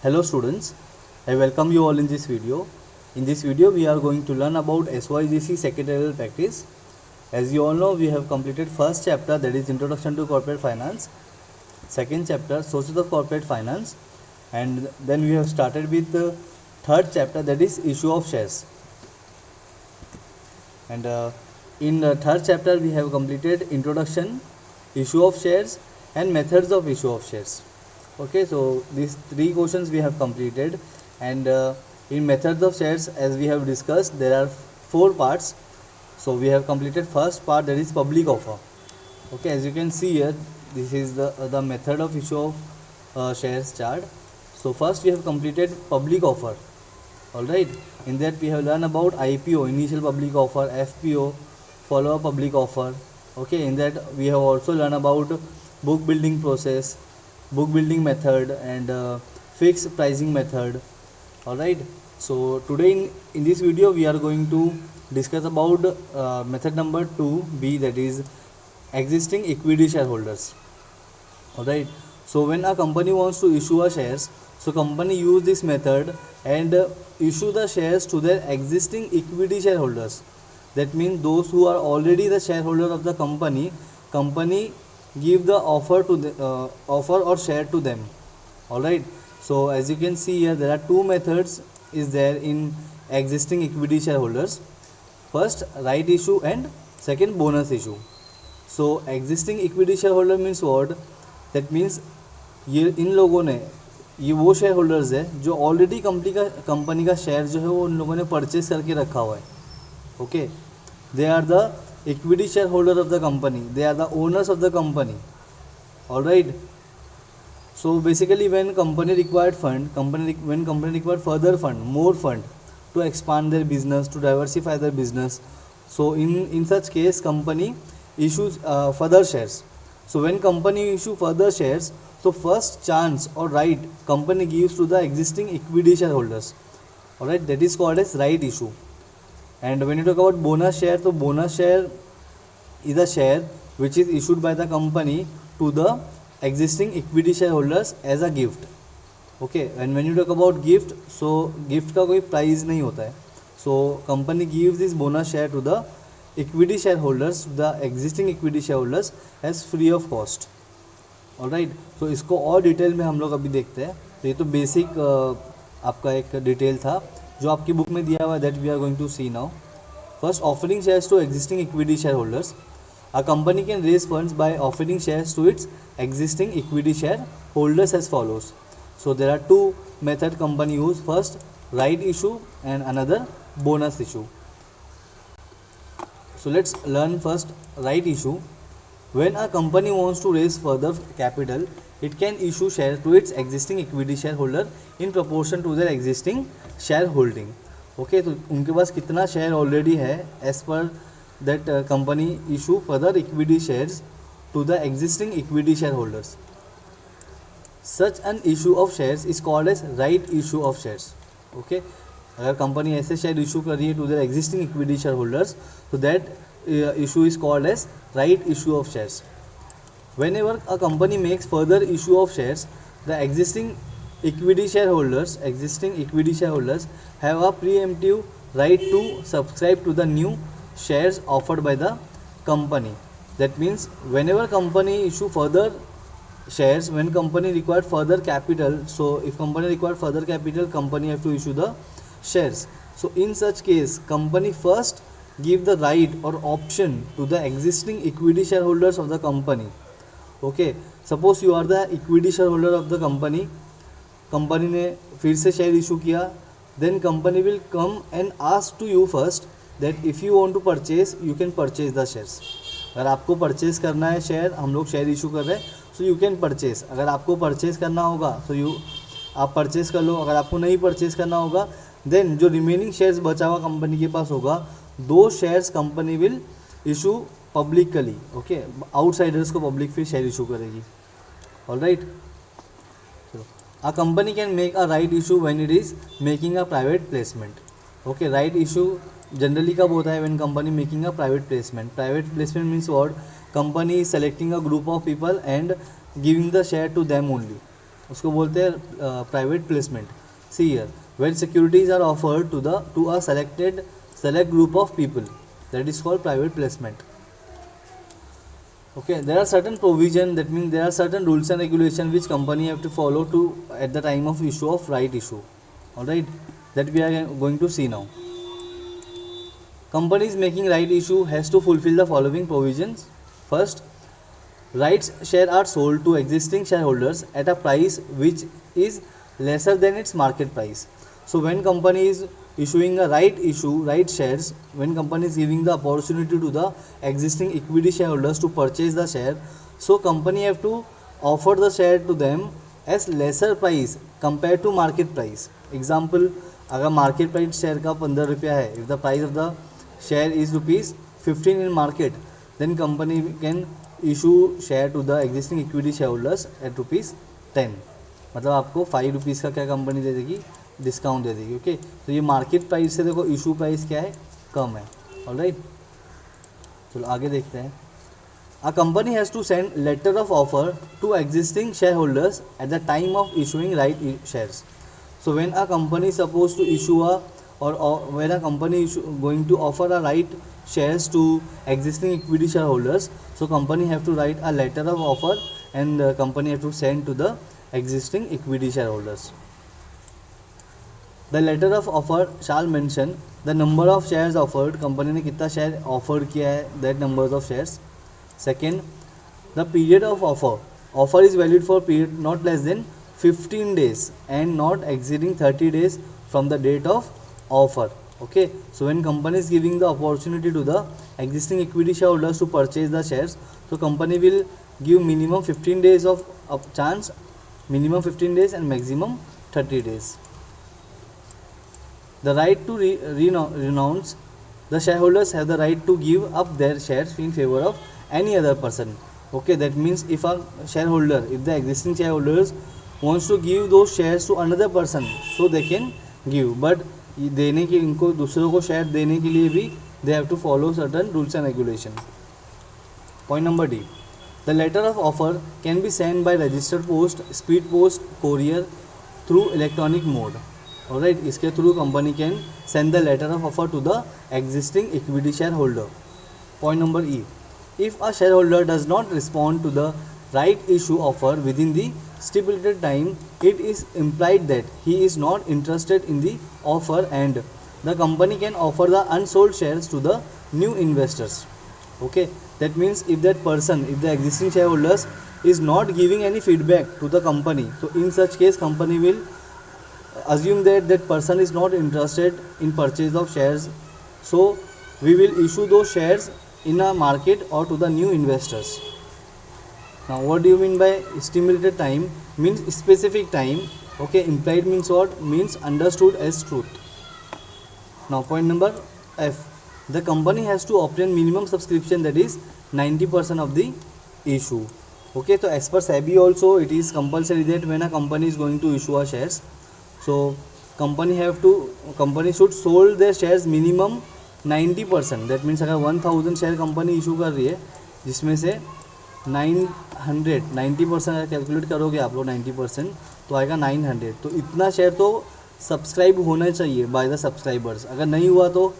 Hello students, I welcome you all in this video. In this video we are going to learn about SYGC secretarial practice. As you all know, we have completed first chapter, that is Introduction to Corporate Finance, second chapter Sources of Corporate Finance, and then we have started with the third chapter, that is Issue of Shares. And in the third chapter we have completed Introduction, Issue of Shares and Methods of Issue of Shares. Okay, so these three questions we have completed, and in methods of shares, as we have discussed, there are four parts. So we have completed first part, that is public offer. Okay, as you can see here, this is the method of issue of shares chart. So first we have completed public offer. All right, in that we have learned about IPO, initial public offer, FPO, follow up public offer. Okay, in that we have also learned about book building process, book building method, and fixed pricing method. All right, so today in this video we are going to discuss about method number 2B, that is existing equity shareholders. All right, so when a company wants to issue a shares, so company use this method and issue the shares to their existing equity shareholders. That means those who are already the shareholder of the company give the offer to the offer or share to them. All right, so as you can see here, there are two methods is there in existing equity shareholders. First, right issue, and second, bonus issue. So existing equity shareholder means what? That means ये इन लोगों ने, ये वो share holders है जो already company का share जो है वो उन लोगों ने परचेज करके रखा हुआ है. Okay, they are the equity shareholder of the company, they are the owners of the company. All right, so basically when company required further fund, more fund to expand their business, to diversify their business, so in such case company issues further shares. So when company issue further shares, so first chance or right company gives to the existing equity shareholders. All right, that is called as right issue. And when you talk about bonus share, so bonus share is a share which is issued by the company to the existing equity shareholders as a gift. Okay, and when you talk about gift, so gift का कोई price नहीं होता है. So company gives this bonus share to the equity shareholders, the existing equity shareholders as free of cost. All right, so इसको और detail में हम लोग अभी देखते हैं. तो ये तो बेसिक आपका एक डिटेल था जो आपकी बुक में दिया हुआ है, that we are going to see now. First, offering shares to existing equity share holders. A company can raise funds by offering shares to its existing equity share holders as follows. So there are two method company use. First, right issue and another bonus issue. So let's learn first right issue. When a company wants to raise further capital, it can issue shares to its existing equity shareholder in proportion to their existing shareholding. Okay, तो उनके पास कितना share already है, as per that company issue further equity shares to the existing equity shareholders. Such an issue of shares is called as right issue of shares. Okay, अगर company ऐसे share issue कर रही है to their existing equity share holders, तो that issue is called as right issue of shares. Whenever a company makes further issue of shares, the existing equity share holders have a preemptive right to subscribe to the new shares offered by the company. That means whenever company issue further shares, when company required further capital, so if company required further capital, company have to issue the shares. So in such case company first give the right or option to the existing equity shareholders of the company. Okay, suppose you are the equity shareholder of the company, company ने फिर से share issue किया, then company will come and ask to you first that if you want to purchase, you can purchase the shares. अगर आपको purchase करना है share, हम लोग शेयर इशू कर रहे हैं, सो यू कैन परचेज. अगर आपको परचेज करना होगा तो आप परचेज कर लो. अगर आपको नहीं परचेज करना होगा, देन जो रिमेनिंग शेयर्स बचा हुआ कंपनी के पास होगा, दो shares company will issue publicly. Okay, outsiders को पब्लिक फिर शेयर इशू करेगी. All right, a company can make a right issue when it is making a private placement. Okay, right issue generally कब होता है? When company making a private placement. Private placement means what? Company is selecting a group of people and giving the share to them only. उसको बोलते हैं private placement. See here, when securities are offered to a select group of people, that is called private placement. Okay, there are certain provision, that means there are certain rules and regulation which company have to follow to at the time of issue of right issue. All right, that we are going to see now. Companies making right issue has to fulfill the following provisions. First, rights share are sold to existing shareholders at a price which is lesser than its market price. So when company is issuing a right issue, right shares, when company is giving the opportunity to the existing equity shareholders to purchase the share, so company have to offer the share to them as lesser price compared to market price. Example, अगर market price share का 15 रुपया है, if the price of the share is rupees 15 in market, then company can issue share to the existing equity shareholders at rupees 10. मतलब आपको 5 rupees का क्या company दे देगी, discount दे देगी. ओके, तो ये मार्केट प्राइस से देखो इशू प्राइस क्या है, कम है. ऑलराइट, चलो आगे देखते हैं. A company has to send letter of offer to existing share holders at the time of issuing right shares. So when a company is supposed to issue or when a company is going to offer a right shares to existing equity shareholders, so company have to write a letter of offer and company have to send to the existing equity shareholders. The letter of offer shall mention the number of shares offered, company ने कितना share offer किया है, that numbers of shares. Second, the period of offer is valid for period not less than 15 days and not exceeding 30 days from the date of offer. Okay, so when company is giving the opportunity to the existing equity shareholders to purchase the shares, so company will give minimum 15 days of chance, minimum 15 days and maximum 30 days. The right to renounce, the shareholders have the right to give up their shares in favor of any other person. Okay, that means if a shareholder, if the existing shareholders wants to give those shares to another person, so they can give, but देने के इनको दूसरों को share देने के लिए भी they have to follow certain rules and regulation. Point number D, the letter of offer can be sent by registered post, speed post, courier through electronic mode. Alright, इसके through company can send the letter of offer to the existing equity shareholder. Point number E, if a shareholder does not respond to the right issue offer within the stipulated time, it is implied that he is not interested in the offer and the company can offer the unsold shares to the new investors. Okay, that means if that person, if the existing shareholders is not giving any feedback to the company, so in such case company will assume that that person is not interested in purchase of shares, so we will issue those shares in a market or to the new investors. Now what do you mean by stimulated time? Means specific time. Okay, implied means what? Means understood as truth. Now point number F, the company has to obtain minimum subscription, that is 90% of the issue. Okay, so as per SEBI also it is compulsory that when a company is going to issue a shares, so company should sold their shares minimum 90%. that means अगर 1000 share company issue कर रही है जिसमें से 90% calculate करोगे आप लोग 90%, तो आएगा 900. तो इतना शेयर तो सब्सक्राइब होना चाहिए बाय द सब्सक्राइबर्स. अगर नहीं हुआ तो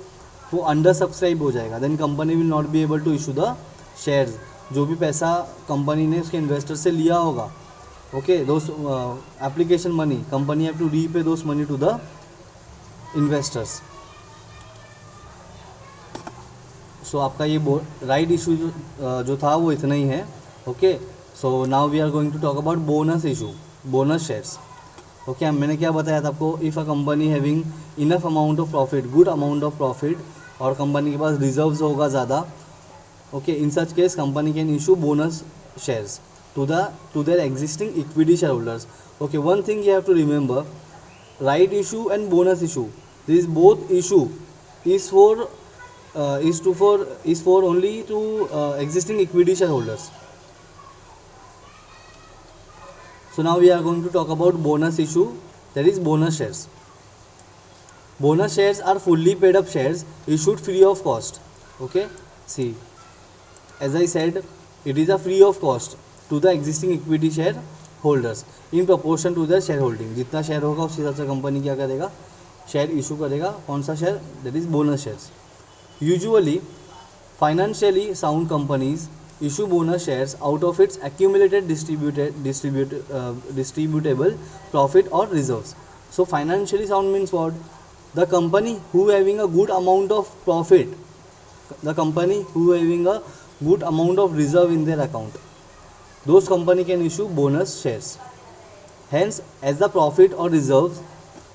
वो अंडर सब्सक्राइब हो जाएगा. Then company will not be able to issue the shares. जो भी पैसा कंपनी ने उसके इन्वेस्टर से लिया होगा, okay, those application money, company have to repay those money to the investors. So आपका ये राइट इशू जो था वो इतना ही है. Okay, so now we are going to talk about bonus issue, bonus shares. Okay, मैंने क्या बताया था आपको, if a company having enough amount of profit, good amount of profit, और कंपनी के पास रिजर्व्स होगा ज़्यादा, okay, in such case company can issue bonus shares to their existing equity shareholders. Okay, one thing you have to remember, right issue and bonus issue, these both issue is for only to existing equity shareholders. So now we are going to talk about bonus issue, that is bonus shares. Bonus shares are fully paid up shares issued free of cost. Okay, see, as I said, it is a free of cost to the existing equity holders in proportion to their share holding. जितना share होगा उस हिसाब से company क्या करेगा, share issue करेगा. कौन सा share? That is bonus shares. Usually financially sound companies issue bonus shares out of its accumulated distributable profit or reserves. So financially sound means what? The company who having a good amount of profit, the company who having a good amount of reserve in their account, those company can issue bonus shares. Hence, as the profit or reserves,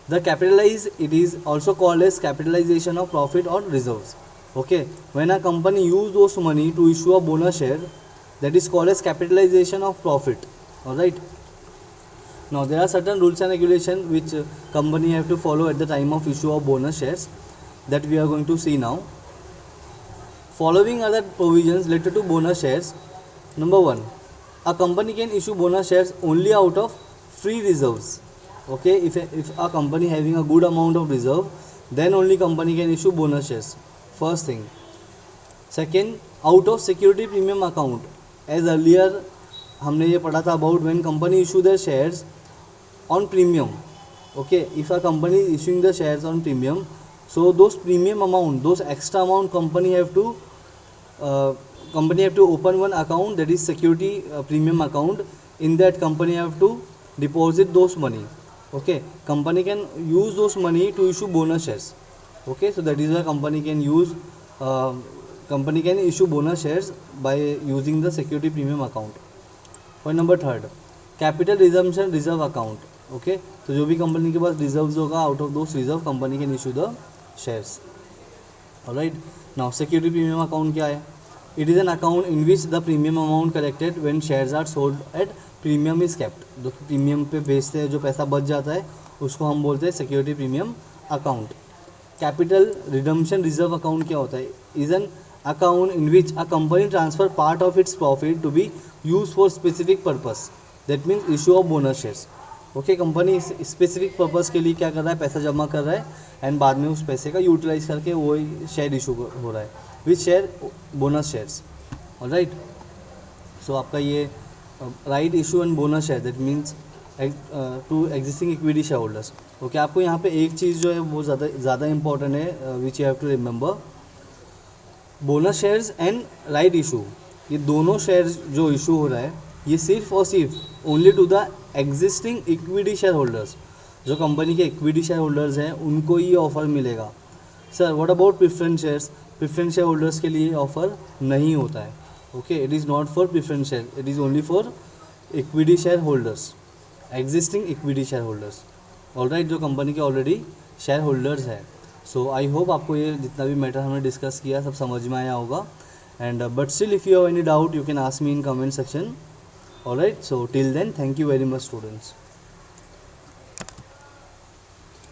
the capitalize, it is also called as capitalization of profit or reserves. Okay, when a company use those money to issue a bonus share, that is called as capitalization of profit. All right. Now there are certain rules and regulations which company have to follow at the time of issue of bonus shares that we are going to see now. Following are the provisions related to bonus shares. Number 1, a company can issue bonus shares only out of free reserves. Okay, if a company having a good amount of reserve, then only company can issue bonus shares. First thing. Second, out of security premium account. As earlier हमने ये पढ़ा था about when company issue their shares on premium. Okay, if a company is issuing the shares on premium, so those premium amount, those extra amount, company have to open one account, that is security premium account. In that company have to deposit those money. Okay, company can use those money to issue bonus shares. Okay, so that is why company can issue bonus shares by using the security premium account. Point number 3, capital resumption reserve account. Okay, तो जो भी company के पास reserves होगा, out of those reserve company can issue the shares. Alright. Now security premium account क्या है? It is an account in which the premium amount collected when shares are sold at premium is kept. जो premium पे बेचते हैं, जो पैसा बच जाता है, उसको हम बोलते हैं security premium account. Capital redemption reserve account क्या होता है? Is an account in which a company transfer part of its profit to be used for specific purpose. That means issue of bonus shares. Okay, company specific purpose के लिए क्या कर रहा है, पैसा जमा कर रहा है एंड बाद में उस पैसे का यूटिलाइज करके वो शेयर इशू हो रहा है. Which share? Bonus shares. Alright. So आपका ये right issue and bonus share, that means to existing equity share holders. Okay, आपको यहाँ पे एक चीज़ जो है वो ज़्यादा इंपॉर्टेंट है, which you have to remember. Bonus shares and right issue, ये दोनों शेयर्स जो इशू हो रहा है, ये सिर्फ और सिर्फ only to the existing equity share holders. जो कंपनी के इक्विटी शेयर होल्डर्स हैं उनको ये ऑफर मिलेगा. Sir what about preference shares? Preference share holders के लिए ऑफर नहीं होता है. Okay, it is not for preference share, it is only for equity share holders, existing equity share holders. Alright, जो कंपनी के ऑलरेडी शेयर होल्डर्स हैं. So I hope आपको ये जितना भी मैटर हमने डिस्कस किया सब समझ में आया होगा. And but still if you have any doubt you can ask me in comment section. Alright, so till then thank you very much students.